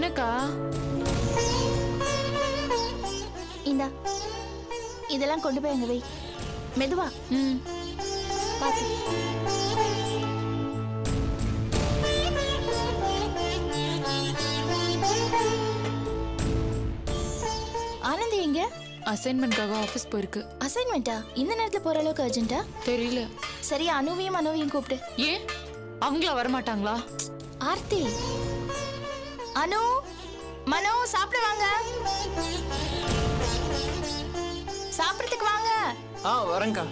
என்னக்கா? இந்தா இதெல்லாம் கொண்டு போய் அங்க வை. மெதுவா. பாத்து. ஆனந்தி எங்க? அசைன்மென்ட்காக ஆபீஸ் போயிருக்கு. அசைன்மெண்டா? இந்த நேரத்துல போற அளவுக்கு அர்ஜென்ட்டா? தெரியல. சரி, அனுவையும் கூப்பிட்டு. ஏன் அவங்களா வரமாட்டாங்களா? ஆர்த்தி, அனு, மனோ சாப்பிட வாங்க. சாப்பிடறதுக்கு வாங்க. வரேன்க்கா.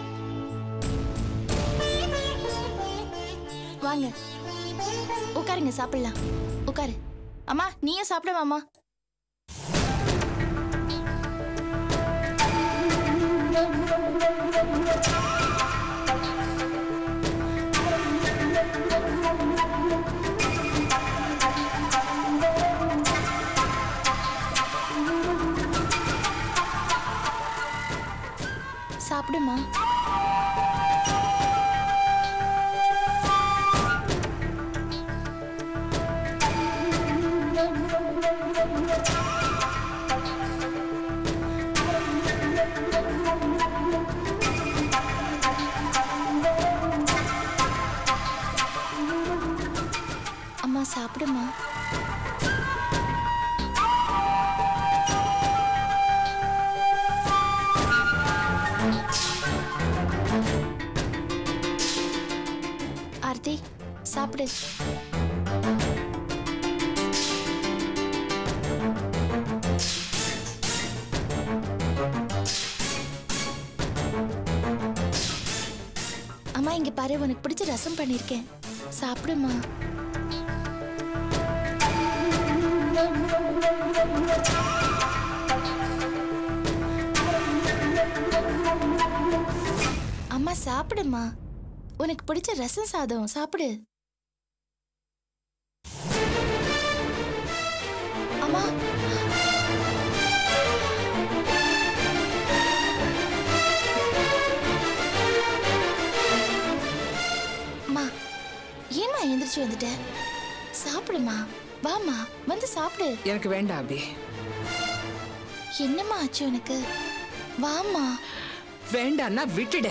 வாங்க உட்காருங்க, சாப்பிடலாம். உட்காரு. அம்மா நீயும் சாப்பிடவாமா? சாப்பிடுமா. அம்மா சாப்பிடுமா. ஆர்த்தி சாப்பிடு. அம்மா இங்க பாரு, உனக்கு பிடிச்ச ரசம் பண்ணிருக்கேன், சாப்பிடுமா. அம்மா சாப்பிடுமா, உனக்கு பிடிச்ச ரசம் சாதம், சாப்பிடு. அம்மா அம்மா ஏம்மா எந்திரிச்சு வந்துட்ட? சாப்பிடுமா, வாமா வந்து சாப்பிடு. எனக்கு வேண்டாம் அபி. என்னம்மா ஆச்சு உனக்கு? வாமா. வேண்டான்னா விட்டுட.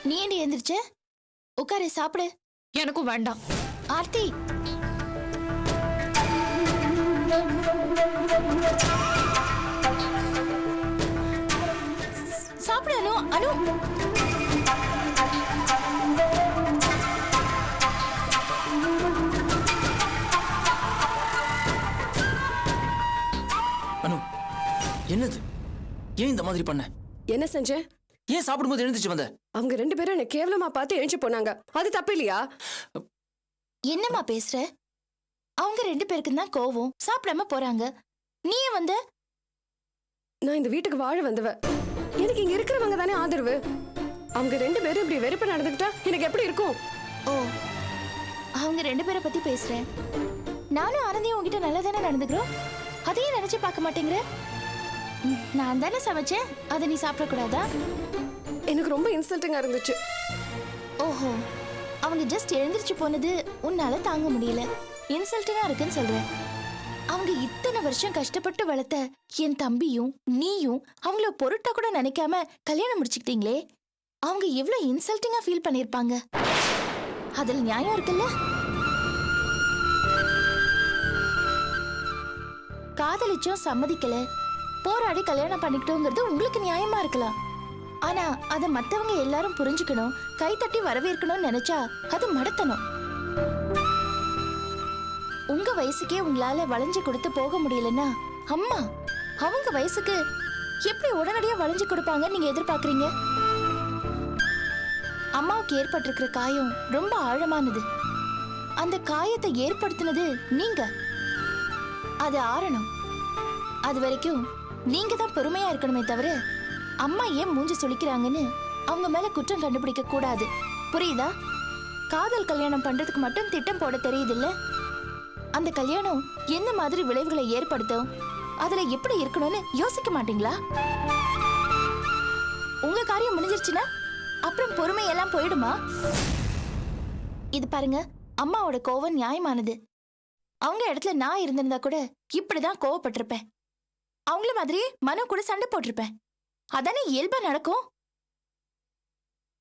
நீ ஏண்டி எந்திரிச்ச? உட்காரு, சாப்பிடு. எனக்கும் வேண்டாம். ஆர்த்தி சாப்பிடு. அனு, அனு அனு, என்னது? ஏன் இந்த மாதிரி பண்ண? என்ன செஞ்ச? ஏன் சாப்பிடும்போது எழுந்துச்சு வந்த? அவங்க 2 பேரும் என்ன கேவலமா பார்த்து எழுந்து போனாங்க. அது தப்பு இல்லையா? என்னம்மா பேசுற? அவங்க 2 பேருக்கும் தான் கோவம், சாப்பிடாம போறாங்க. நீ வந்து நான் இந்த வீட்டுக்கு வாழ வந்தவ. எனக்கு இங்க இருக்கிறவங்க தானே ஆதரவு. அவங்க 2 பேரும் இப்படி வெறுப்பு நடந்துக்கிட்டா எனக்கு எப்படி இருக்கும்? ஓ, அவங்க 2 பேரை பத்தி பேசுறேன். நானும் ஆனந்தியும் உங்ககிட்ட நல்லா தானே நடந்துக்கிறோம். அதையும் நினைச்சு பார்க்க மாட்டேங்கிற. நான் தானே சமைச்சேன், அதை நீ சாப்பிடக்கூடாதா? எனக்கு ரொம்ப இன்சல்ட்டிங்கா இருந்துச்சு. ஓஹோ, அவங்க ஜஸ்ட் எழுந்திருச்சு போனது உன்னால தாங்க முடியல, இன்சல்ட்டிங்கா இருக்குன்னு சொல்ற. அவங்க இத்தனை வருஷம் கஷ்டப்பட்டு வளர்த்த என் தம்பியும் நீயும் அவங்கள பொருட்டா கூட நினைக்காம கல்யாணம் முடிச்சுக்கிட்டீங்களே, அவங்க எவ்வளவு இன்சல்ட்டிங்கா ஃபீல் பண்ணிருப்பாங்க. அதுல நியாயம் இருக்குல்ல? காதலிச்சும் சம்மதிக்கல, போராடி கல்யாணம் பண்ணிக்கிட்டோங்கிறது உங்களுக்கு நியாயமா இருக்கலாம். ஆனா அத மத்தவங்க எல்லாரும் புரிஞ்சுக்கணும், கைத்தட்டி வரவேற்கணும்னு நினைச்சா அது மடத்தணும். உங்க வயசுக்கே உங்களால வளைஞ்சு கொடுத்து போக முடியலன்னா அம்மா அவங்க வயசுக்கு எப்படி உடனடியா வளைஞ்சு கொடுப்பாங்க நீங்க எதிர்பார்க்கறீங்க? அம்மாவுக்கு ஏற்பட்டிருக்கிற காயம் ரொம்ப ஆழமானது. அந்த காயத்தை ஏற்படுத்தினது நீங்க. அது ஆறணும். அது வரைக்கும் நீங்க தான் பொறுமையா இருக்கணுமே தவிர அம்மா ஏன் மூஞ்சி சுளிக்கிறாங்கன்னு அவங்க மேல குற்றம் கண்டுபிடிக்க கூடாது. புரியுதா? காதல் கல்யாணம் பண்றதுக்கு மட்டும் திட்டம் போட தெரியுது இல்ல? அந்த கல்யாணம் என்ன மாதிரி விளைவுகளை ஏற்படுத்தும், அதுல எப்படி இருக்கணும்னு யோசிக்க மாட்டீங்களா? உங்க காரியம் முடிஞ்சிருச்சுன்னா அப்புறம் பொறுமையெல்லாம் போயிடுமா? இது பாருங்க, அம்மாவோட கோவம் நியாயமானது. அவங்க இடத்துல நான் இருந்திருந்தா கூட இப்படிதான் கோவப்பட்டிருப்பேன். அவங்கள மாதிரியே மனோ கூட சண்டை போட்டிருப்பேன். அதானே இயல்பா நடக்கும்.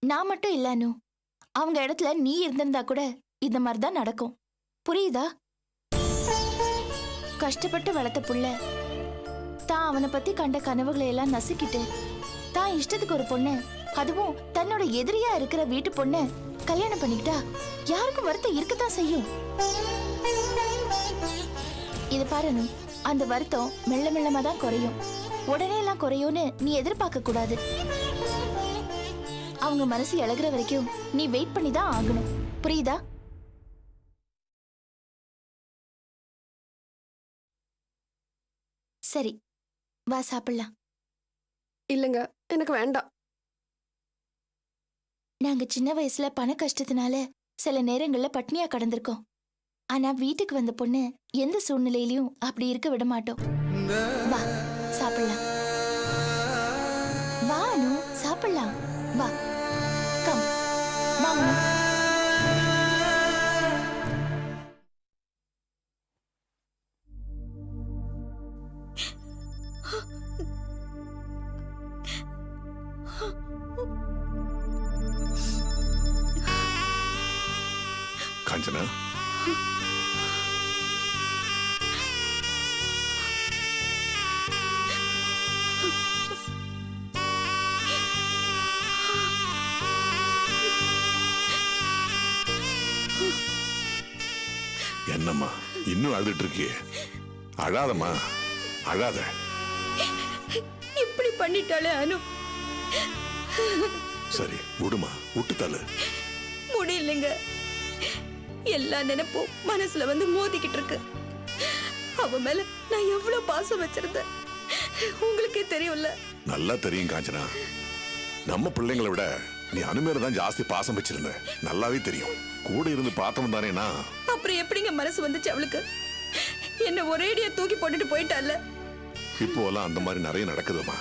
நான் மட்டும் இல்ல அனு, அவங்க இடத்துல நீ இருந்திருந்தா கூட இந்த மாதிரிதான் நடக்கும். புரியுதா? கஷ்டப்பட்டு வளர்த்த புள்ள தான் அவனை பத்தி கண்ட கனவுகளை எல்லாம் நசுக்கிட்டு தான் இஷ்டத்துக்கு ஒரு பொண்ணு, அதுவும் தன்னோட எதிரியா இருக்கிற வீட்டு பொண்ணு கல்யாணம் பண்ணிக்கிட்டா யாருக்கும் வருத்தம் இருக்கத்தான் செய்யும். இது பாருங்க, அந்த வருத்தம் மெல்ல மெல்லமா தான் குறையும். உடனே எல்லாம் குறையும்னு நீ எதிர்பார்க்க கூடாது. அவங்க மனசு இழகுற வரைக்கும் நீ வெயிட் பண்ணி தான் ஆகணும். புரியுதா? சரி, வா சாப்பிடலாம். இல்லைங்க, எனக்கு வேண்டாம். நாங்க சின்ன வயசுல பண கஷ்டத்தினால சில நேரங்கள்ல பட்னியா கடந்திருக்கோம். ஆனா வீட்டுக்கு வந்த பொண்ணு எந்த சூழ்நிலையிலயும் அப்படி இருக்க விட மாட்டோம். வா சாப்பிடலாம். வா அனு, சாப்பிடலாம். வா, கம், வா அனு. காஞ்சனா, என்னம்மா இன்னும் அழுதுட்டு இருக்கியே? அழாதம்மா, அழாத. இப்படி பண்ணிட்டாலே அனு. சரி விடுமா, விட்டு தள்ளு. முடியலைங்க, எல்லா நினைப்பும் மனசுல வந்து மோதிக்கிட்டு இருக்கு. அவ மேல நான் எவ்வளவு பாசம் வச்சிருந்தேன் உங்களுக்கே தெரியும்ல. நல்லா தெரியும் காஞ்சனா, நம்ம பிள்ளைங்களை விட நீ அனுமேல தான் ஜாஸ்தி பாசம் வச்சிருந்த. நல்லாவே தெரியும். கூட இருந்து பார்த்தவன் தானேனா. அப்புறம் எப்படிங்க மனசு வந்துச்சு அவளுக்கு? என்ன ஒரேடியா தூக்கி போட்டுட்டு போயிட்டால. இப்போ எல்லாம் அந்த மாதிரி நிறைய நடக்குதுமா.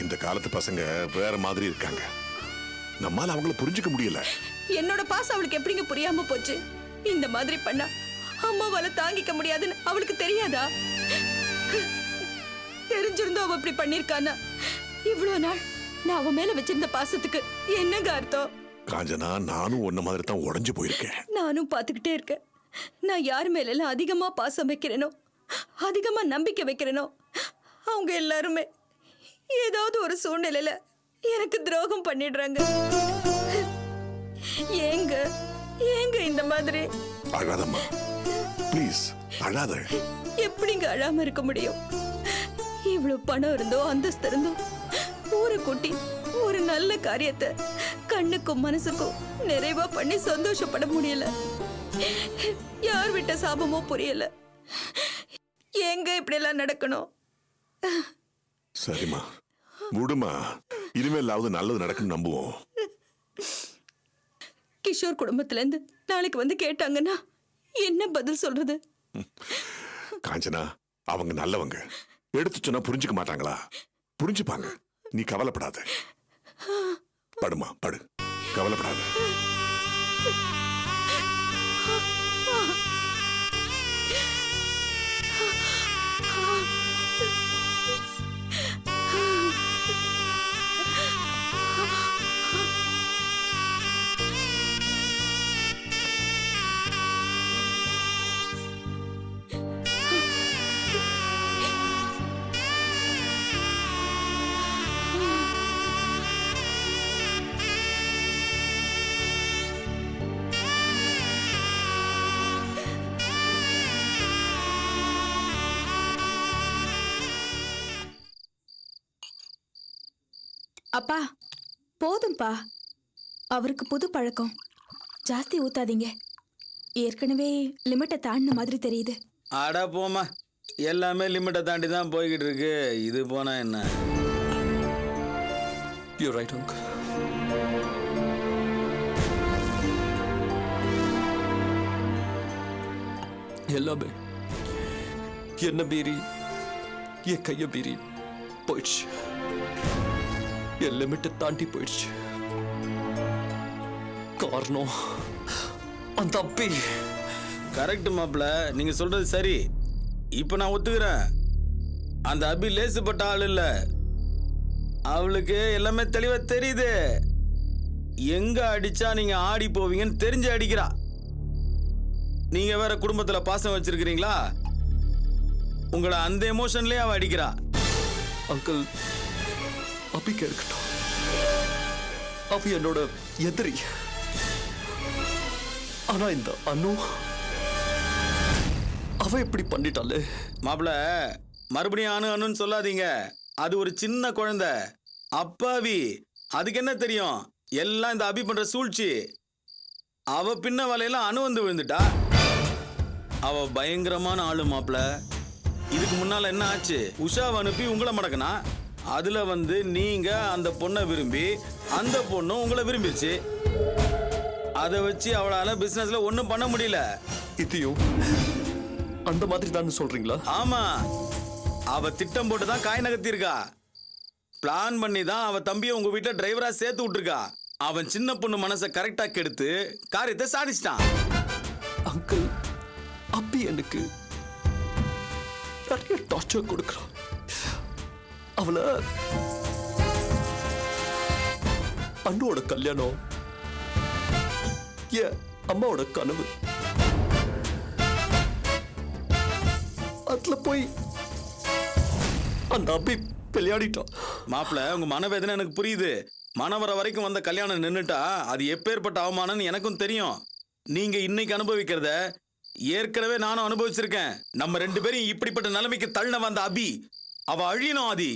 இந்த காலத்து பசங்க வேற மாதிரி இருக்காங்க. நம்மால அவங்கள புரிஞ்சுக்க முடியல. என்னோட பாசம் அவளுக்கு எப்படிங்க புரியாம போச்சு? இந்த மாதிரி பண்ணா அம்மாவால தாங்கிக்க முடியாதுன்னு அவளுக்கு தெரியாதா? தெரிஞ்சிருந்தோம் அவ இப்படி பண்ணிருக்கானா? இவ்வளவு நாள் நான் அவ மேல வச்சிருந்த பாசத்துக்கு என்னங்க அர்த்தம்? காஞ்சனா, நானும் உன்ன மாதிரி தான் உடைஞ்சு போயிருக்கேன். நானும் பாத்துக்கிட்டே இருக்கேன். நான் யார் மேல எல்லாம் அதிகமா பாசம் வைக்கிறேனோ, அதிகமா நம்பிக்கை வைக்கிறேனோ, அவங்க எல்லாருமே ஏதாவது ஒரு சூழ்நிலையில எனக்கு துரோகம் பண்ணிடுறாங்க. ஏங்க ஏங்க இந்த மாதிரி? அழாதம்மா, ப்ளீஸ் அழாத. எப்படிங்க அழாம இருக்க முடியும்? இவ்வளவு பணம் இருந்தோ அந்தஸ்து இருந்தோ ஊரை கூட்டி ஒரு நல்ல காரியத்தை கண்ணுக்கும் மனசுக்கும் நிறைவா பண்ணி சந்தோஷப்பட முடியல. யார் விட்ட சாபமோ புரியல. எங்க இப்படி எல்லாம் நடக்கணும்? சரிம்மா விடுமா, இனிமேலாவது நல்லது நடக்குன்னு நம்புவோம். கிஷோர் குடும்பத்துல இருந்து நாளைக்கு வந்து கேட்டாங்கன்னா என்ன பதில் சொல்றது? காஞ்சனா, அவங்க நல்லவங்க. எடுத்து சொன்னா புரிஞ்சுக்க மாட்டாங்களா? புரிஞ்சுப்பாங்க. நீ கவலைப்படாத. படுமா, படு, கவலைப்படாத. அப்பா போதும்பா, அவருக்கு புது பழக்கம். ஜாஸ்தி ஊத்தாதீங்க. ஏற்கனவே லிமிட்டை தாண்டின மாதிரி தெரியுது. அடா போமா, எல்லாமே லிமிட்டை தாண்டி தான் போய்கிட்டு இருக்கு. இது போனா என்ன? You're right, uncle. எல்லாமே என்ன மீறி என் கையை மீறி போயிடுச்சு. என் லிமிட்டை தாண்டி போயிடுச்சு. காரணம் அந்த அப்பி. கரெக்ட் மாப்பிள்ள, நீங்க சொல்றது சரி. இப்ப நான் ஒத்துக்கிறேன், அந்த அபி லேசுப்பட்ட ஆள் இல்ல. அவளுக்கு எல்லாமே தெளிவா தெரியுது. எங்க அடிச்சா நீங்க ஆடி போவீங்கன்னு தெரிஞ்சு அடிக்கிறா. நீங்க வேற குடும்பத்துல பாசம் வச்சிருக்கிறீங்களா, உங்களை அந்த எமோஷன்லயே அவ அடிக்கிறா. அங்கிள், அபிக்க இருக்கட்டும், அவ என்னோட எதிரி. ஆனா இந்த அனு, அவ எப்படி பண்ணிட்டாலே. மாப்பிள்ள, மறுபடியும் அணு அணுன்னு சொல்லாதீங்க. அது ஒரு சின்ன குழந்தை, அப்பாவி. அதுக்கு என்ன தெரியும்? எல்லாம் இந்த அபி பண்ற சூழ்ச்சி. அவ பின்ன வலையெல்லாம் அணு வந்து விழுந்துட்டா. அவ பயங்கரமான ஆளு மாப்பிள்ள. இதுக்கு முன்னால என்ன ஆச்சு? உஷாவை அனுப்பி உங்களை மடக்குனா, அதுல வந்து நீங்க அந்த பொண்ணை விரும்பி அந்த பொண்ணும் உங்களை விரும்பிடுச்சு. அதை வச்சு அவளால பிசினஸ்ல ஒன்றும் பண்ண முடியல. இதையும் அந்த மாதிரி தான் சொல்றீங்களா? ஆமா, அவ திட்டம் போட்டு தான் காய் நகர்த்திருக்கா. பிளான் பண்ணி தான் அவ தம்பியை உங்க வீட்டுல டிரைவரா சேர்த்து விட்டுருக்கா. அவன் சின்ன பொண்ணு மனசை கரெக்டா கெடுத்து காரியத்தை சாதிச்சிட்டான். அங்கிள், அப்பி எனக்கு நிறைய டார்ச்சர் கொடுக்குறான். அவளை அண்ணுவோட கல்யாணம் ஏன் அம்மாவோட கனவு. அதுல போய் அந்த அப்பி விளையாடிட்டான். மாப்பிள்ள, உங்க மனவேதனை எனக்கு புரியுது. மனவர வரைக்கும் வந்த கல்யாணம் நின்னுட்டா அது எப்பேற்பட்ட அவமானம்னு எனக்கும் தெரியும். நீங்க இன்னைக்கு அனுபவிக்கிறத ஏற்கனவே நானும் அனுபவிச்சிருக்கேன். நம்ம 2 பேரும் இப்படிப்பட்ட நிலைமைக்கு தள்ள வந்த அபி, அவ அழியணும். ஆதி,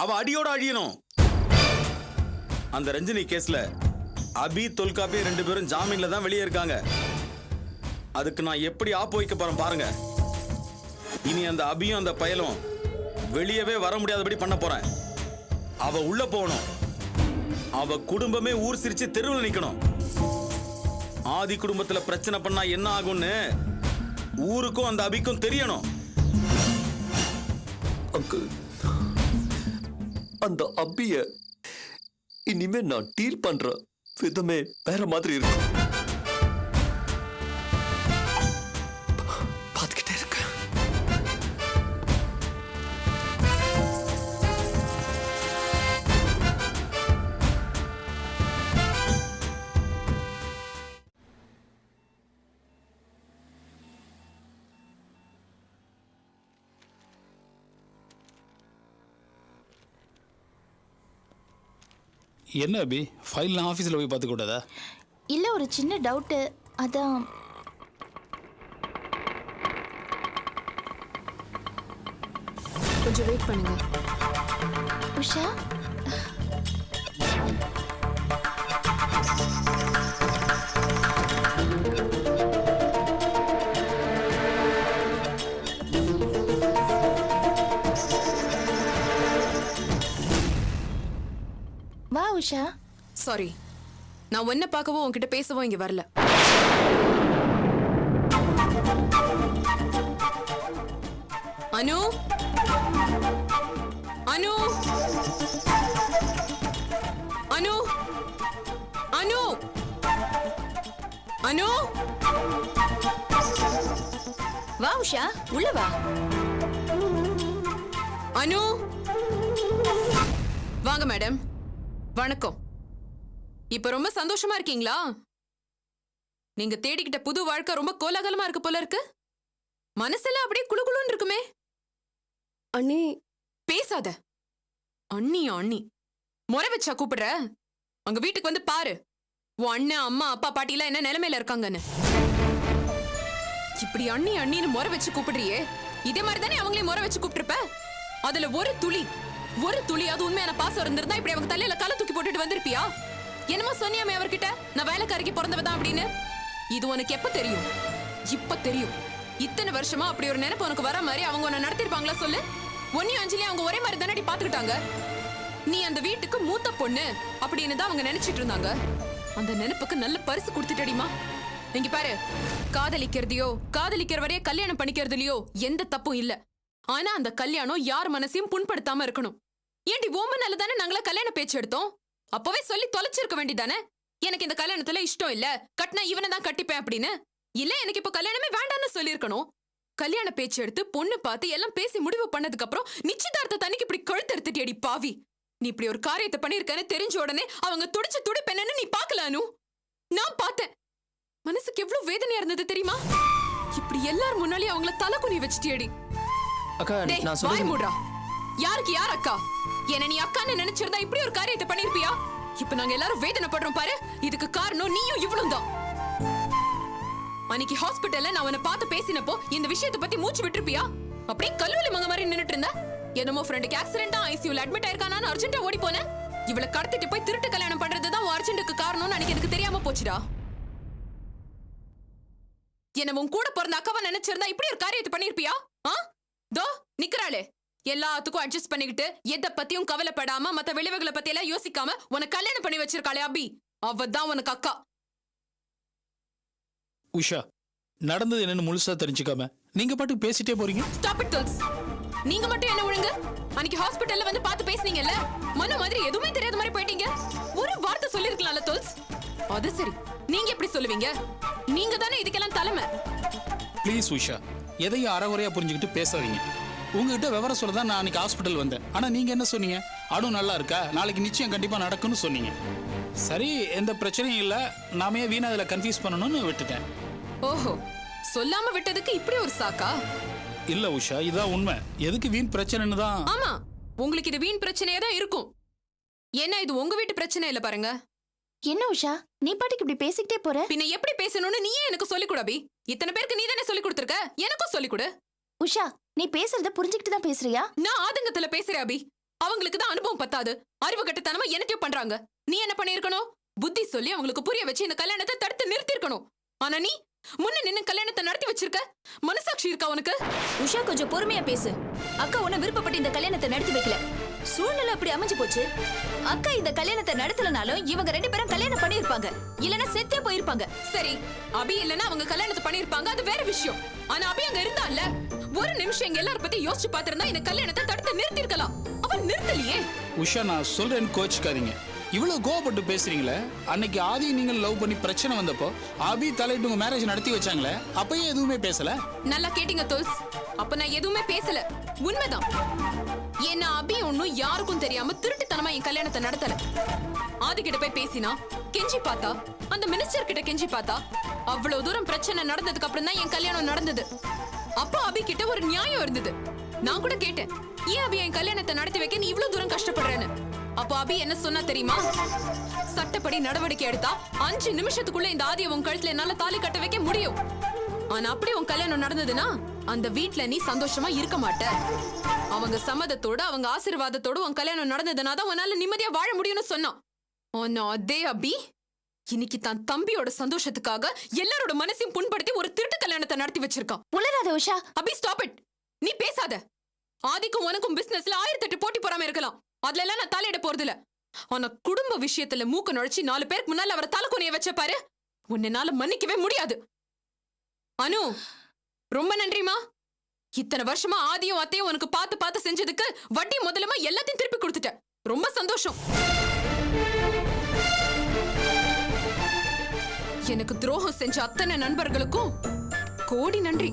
அவ அடியோட அழியணும். அந்த ரஞ்சினி கேஸ்ல அபி, தொல்காப்பிய 2 பேரும் ஜாமீன்ல தான் வெளியே இருக்காங்க. அதுக்கு நான் எப்படி ஆப்பு வைக்க போறேன் பாருங்க. இனி அந்த அபியும் அந்த பயலும் வெளியவே வர முடியாதபடி பண்ண போறேன். அவ உள்ள போகணும். அவ குடும்பமே ஊர் சிரிச்சு தெருவில் நிக்கணும். ஆதி குடும்பத்துல பிரச்சனை பண்ணா என்ன ஆகும்னு ஊருக்கும் அந்த அபிக்கும் தெரியணும். அங்கிள், அந்த அப்பிய இனிமே நான் டீல் பண்ற விதமே வேற மாதிரி இருக்கும். பார்த்துக்கிட்டே இருக்க. என்ன அபி, ஃபைல்லாம் ஆஃபீஸில் போய் பார்த்துக்கூடாதா? இல்ல, ஒரு சின்ன டவுட்டு, அதான். கொஞ்சம் வெயிட் பண்ணுங்க. உஷா, வா உஷா. சாரி, நான் ஒன்ன பார்க்கவோ உன்கிட்ட பேசவோ இங்க வரல. அனு, அனு, அனு, அனு, அனு, வா உஷா, உள்ள வா. அனு, வாங்க மேடம். வணக்கம். இப்ப ரொம்ப சந்தோஷமா இருக்கீங்களா? நீங்க தேடிக்கிட்ட புது வாழ்க்கை ரொம்ப கோலாகலமா இருக்கு போல இருக்கு. மனசெல்லாம் அப்படியே குளுகுளுன்னு இருக்குமே. அண்ணி, பேசாத. அண்ணியா அண்ணி? முறை வச்சா கூப்பிடுற? அங்க வீட்டுக்கு வந்து பாரு, உன் அண்ணன், அம்மா, அப்பா, பாட்டி எல்லாம் என்ன நிலைமையில இருக்காங்கன்னு. இப்படி அண்ணி அண்ணின்னு முறை வச்சு கூப்பிடுறியே, இதே மாதிரி தானே அவங்களையும் முறை வச்சு கூப்பிட்டுருப்ப. அதுல ஒரு துளி அது உண்மையான பாசம் இருந்திருந்தா இப்படி அவங்க தலையில கலை தூக்கி போட்டுட்டு வந்திருப்பியா? என்னமோ சொன்னியாமே அவர்கிட்ட, நான் வேலைக்காரிக்கு பிறந்தவதான் அப்படின்னு. இது உனக்கு எப்ப தெரியும்? இப்ப தெரியும். இத்தனை வருஷமா அப்படி ஒரு நினைப்பு உனக்கு வர மாதிரி அவங்க உன்னை நடத்திருப்பாங்களா சொல்லு? ஒன்னியும் அஞ்சலி அவங்க ஒரே மாதிரி தானடி பாத்துக்கிட்டாங்க. நீ அந்த வீட்டுக்கு மூத்த பொண்ணு அப்படின்னு தான் அவங்க நினைச்சிட்டு இருந்தாங்க. அந்த நினைப்புக்கு நல்ல பரிசு கொடுத்துட்டடிமா. இங்க பாரு, காதலிக்கிற வரைய கல்யாணம் பண்ணிக்கிறதுலயோ எந்த தப்பும் இல்ல. ஆனா அந்த கல்யாணம் யார் மனசையும் புண்படுத்தாம இருக்கணும். ஏண்டி ஓமனால தானே நாங்கள கல்யாண பேச்சு எடுத்தோம். அப்பவே சொல்லி தொலைச்சிருக்க வேண்டியதானே. எனக்கு இந்த கல்யாணத்துல இஷ்டம் இல்ல, கட்டினா இவனை தான் கட்டிப்பேன் அப்படின்னு. இல்ல எனக்கு இப்ப கல்யாணமே வேண்டாம்னு சொல்லிருக்கணும். கல்யாண பேச்சு எடுத்து பொண்ணு பார்த்து எல்லாம் பேசி முடிவு பண்ணதுக்கு அப்புறம் நிச்சயதார்த்த தண்ணிக்கு இப்படி கழுத்து எடுத்துட்டியடி பாவி. நீ இப்படி ஒரு காரியத்தை பண்ணிருக்கன்னு தெரிஞ்ச உடனே அவங்க துடிச்சு துடிப்பென்னு நீ பாக்கல அனு. நான் பார்த்தேன். மனசுக்கு எவ்வளவு வேதனையா இருந்தது தெரியுமா? இப்படி எல்லாரும் முன்னாலே அவங்கள தலை குனி வச்சிட்டியடி. அக்கா டேய், நான் வாய் சொல்றது மூடுறா. யாருக்கு யார் அக்கா? என்ன நீ அக்கான்னு நினைச்சிருந்தா இப்படி ஒரு காரியத்தை பண்ணிருப்பியா? இப்ப நாங்க எல்லாரும் வேதனைப்படுறோம் பாரு. இதுக்கு காரணம் நீயும் இவளும் தான். அன்னைக்கு ஹாஸ்பிடல்ல நான் அவனை பார்த்து பேசினப்போ இந்த விஷயத்தை பத்தி மூச்சு விட்டுருப்பியா? அப்படியே கல்வெளி மங்க மாதிரி நின்னுட்டு இருந்த. என்னமோ ஃப்ரெண்டுக்கு ஆக்சிடென்டா ஐசியூல அட்மிட் ஆயிருக்கானான்னு அர்ஜென்ட்டா ஓடி போனேன். இவளை கடத்திட்டு போய் திருட்டு கல்யாணம் பண்றதுதான் உன் அர்ஜென்ட்டுக்கு காரணம்னு அன்னைக்கு எனக்கு தெரியாம போச்சுடா. என்ன உன் கூட பிறந்த அக்காவா நினைச்சிருந்தா இப்படி ஒரு காரியத்தை பண்ணிருப்பியா? தோ நிக்கிறாளே, எல்லாத்துக்கும் அட்ஜஸ்ட் பண்ணிக்கிட்டு எதை பத்தியும் கவலைப்படாம மத்த விளைவுகளை பத்தி எல்லாம் யோசிக்காம உனக்கு கல்யாணம் பண்ணி வச்சிருக்காளே அபி, அவதான் உனக்கு அக்கா. உஷா, நடந்தது என்னன்னு முழுசா தெரிஞ்சுக்காம நீங்க பாட்டுக்கு பேசிட்டே போறீங்க. Stop it Thuls. நீங்க மட்டும் என்ன ஒழுங்கு? அன்னைக்கு ஹாஸ்பிடல்ல வந்து பார்த்து பேசுனீங்கல்ல, மனு மாதிரி எதுவுமே தெரியாத மாதிரி போயிட்டீங்க. ஒரு வார்த்தை சொல்லிருக்கலாம்ல துல்ஸ். அது சரி, நீங்க எப்படி சொல்லுவீங்க? நீங்க தானே இதுக்கெல்லாம் தலைமை. ப்ளீஸ் உஷா, எதையும் அறகுறையா புரிஞ்சுக்கிட்டு பேசாதீங்க. உங்ககிட்ட விவரம் சொல்ல தான் நான் அன்னைக்கு ஹாஸ்பிட்டல் வந்தேன். ஆனா நீங்க என்ன சொன்னீங்க? அனு நல்லா இருக்கா, நாளைக்கு நிச்சயம் கண்டிப்பா நடக்கும்னு சொன்னீங்க. சரி, எந்த பிரச்சனையும் இல்ல, நாமே வீணா அதில் கன்ஃபியூஸ் பண்ணணும்னு விட்டுட்டேன். ஓஹோ, சொல்லாம விட்டதுக்கு இப்படி ஒரு சாக்கா? இல்ல உஷா, இதான் உண்மை. எதுக்கு வீண் பிரச்சனைன்னு தான். ஆமா, உங்களுக்கு இது வீண் பிரச்சனையா தான் இருக்கும். ஏன்னா இது உங்க வீட்டு பிரச்சனை இல்ல பாருங்க. என்ன உஷா, நீ பாட்டுக்கு இப்படி பேசிக்கிட்டே போற? பின்ன எப்படி பேசணும்னு நீயே எனக்கு சொல்லிக் கொடு அபி. இத்தனை பேருக்கு நீ தானே சொல்லி கொடுத்திருக்க, எனக்கும் சொல்லிக் கொடு. உஷா, நீ பேசுறத புரிஞ்சுக்கிட்டு தான் பேசுறியா? நான் ஆதங்கத்துல பேசுறேன் அபி. அவங்களுக்கு தான் அனுபவம் பத்தாது, அறிவு கட்டத்தனமா என்னத்தையும் பண்றாங்க. நீ என்ன பண்ணிருக்கணும்? புத்தி சொல்லி அவங்களுக்கு புரிய வச்சு இந்த கல்யாணத்தை தடுத்து நிறுத்தி இருக்கணும். ஆனா நீ முன்ன நின்னு கல்யாணத்தை நடத்தி வச்சிருக்க. மனசாட்சி இருக்கா உனக்கு? உஷா, கொஞ்சம் பொறுமையா பேசு. அக்கா உன்ன விருப்பப்பட்டு இந்த கல்யாணத்தை நடத்தி வைக்கல. சூழ்நிலை அப்படி அமைஞ்சு போச்சு. அக்கா இந்த கல்யாணத்தை நடத்தலனாலும் இவங்க 2 பேரும் கல்யாணம் பண்ணிருப்பாங்க, இல்லனா செத்தே போயிருப்பாங்க. சரி, அபி இல்லனா அவங்க கல்யாணத்தை பண்ணிருப்பாங்க, அது வேற விஷயம். ஆனா அபி அங்க இருந்தால ஒரு நிமிஷம் எங்க எல்லாரும் பத்தி யோசிச்சு பாத்திருந்தா இந்த கல்யாணத்தை தடுத்து நிறுத்தி இருக்கலாம். அவன் நிறுத்தலையே. உஷா, நான் சொல்றேன்னு கோச்சிக்காதீங்க. இவ்வளவு கோவப்பட்டு பேசுறீங்களே. அன்னைக்கு ஆதி நீங்கள் லவ் பண்ணி பிரச்சனை வந்தப்போ அபி தலையிட்டு உங்க மேரேஜ் நடத்தி வச்சாங்களே, அப்பயே எதுவுமே பேசல. நல்லா கேட்டீங்க துல்ஸ். அப்ப நான் எதுவுமே பேசல, உண்மைதான். ஏன்னா அபி ஒன்னும் யாருக்கும் தெரியாம திருட்டுத்தனமா என் கல்யாணத்தை நடத்தல. ஆதி கிட்ட போய் பேசினா, கெஞ்சி பார்த்தா, அந்த மினிஸ்டர் கிட்ட கெஞ்சி பார்த்தா, அவ்வளவு தூரம் பிரச்சனை நடந்ததுக்கு அப்புறம் தான் என் கல்யாணம் நடந்தது. அப்போ அபி கிட்ட ஒரு நியாயம் இருந்தது. நான் கூட கேட்டேன், ஏன் அபி என் கல்யாணத்தை நடத்தி வைக்க நீ இவ்வளவு தூரம் கஷ்டப்படுறேன்னு. அப்போ அபி என்ன சொன்னா தெரியுமா? சட்டப்படி நடவடிக்கை எடுத்தா 5 நிமிஷத்துக்குள்ள இந்த ஆதியை உன் கழுத்துல என்னால தாலி கட்ட வைக்க முடியும். ஆனா அப்படி உன் கல்யாணம் நடந்ததுன்னா அந்த வீட்ல நீ சந்தோஷமா இருக்க மாட்ட. அவங்க சம்மதத்தோட அவங்க ஆசீர்வாதத்தோட உன் கல்யாணம் நடந்ததுனா தான் உன்னால நிம்மதியா வாழ முடியும்னு சொன்னான். ஆனா அதே அபி இன்னைக்கு தான் தம்பியோட சந்தோஷத்துக்காக எல்லாரோட மனசையும் புண்படுத்தி ஒரு திருட்டு கல்யாணத்தை நடத்தி வச்சிருக்கான். உளறாத உஷா. அபி ஸ்டாப் இட். நீ பேசாத. ஆதிக்கும் உனக்கும் பிசினஸ்ல 1008 போட்டி போறாம இருக்கலாம், அதுல எல்லாம் நான் தலையிட போறது இல்ல. ஆனா குடும்ப விஷயத்துல மூக்க நுழைச்சு 4 பேருக்கு முன்னால அவரை தலைக்குனிய வச்ச பாரு, உன்னால மன்னிக்கவே முடியாது. அனு, ரொம்ப நன்றிமா. இத்தனை வருஷமா ஆதியும் அத்தையும் உனக்கு பார்த்து பார்த்து செஞ்சதுக்கு வட்டி முதலமா எல்லாத்தையும் திருப்பி கொடுத்துட்ட. ரொம்ப சந்தோஷம். எனக்கு துரோகம் செஞ்ச அத்தனை நண்பர்களுக்கும் கோடி நன்றி.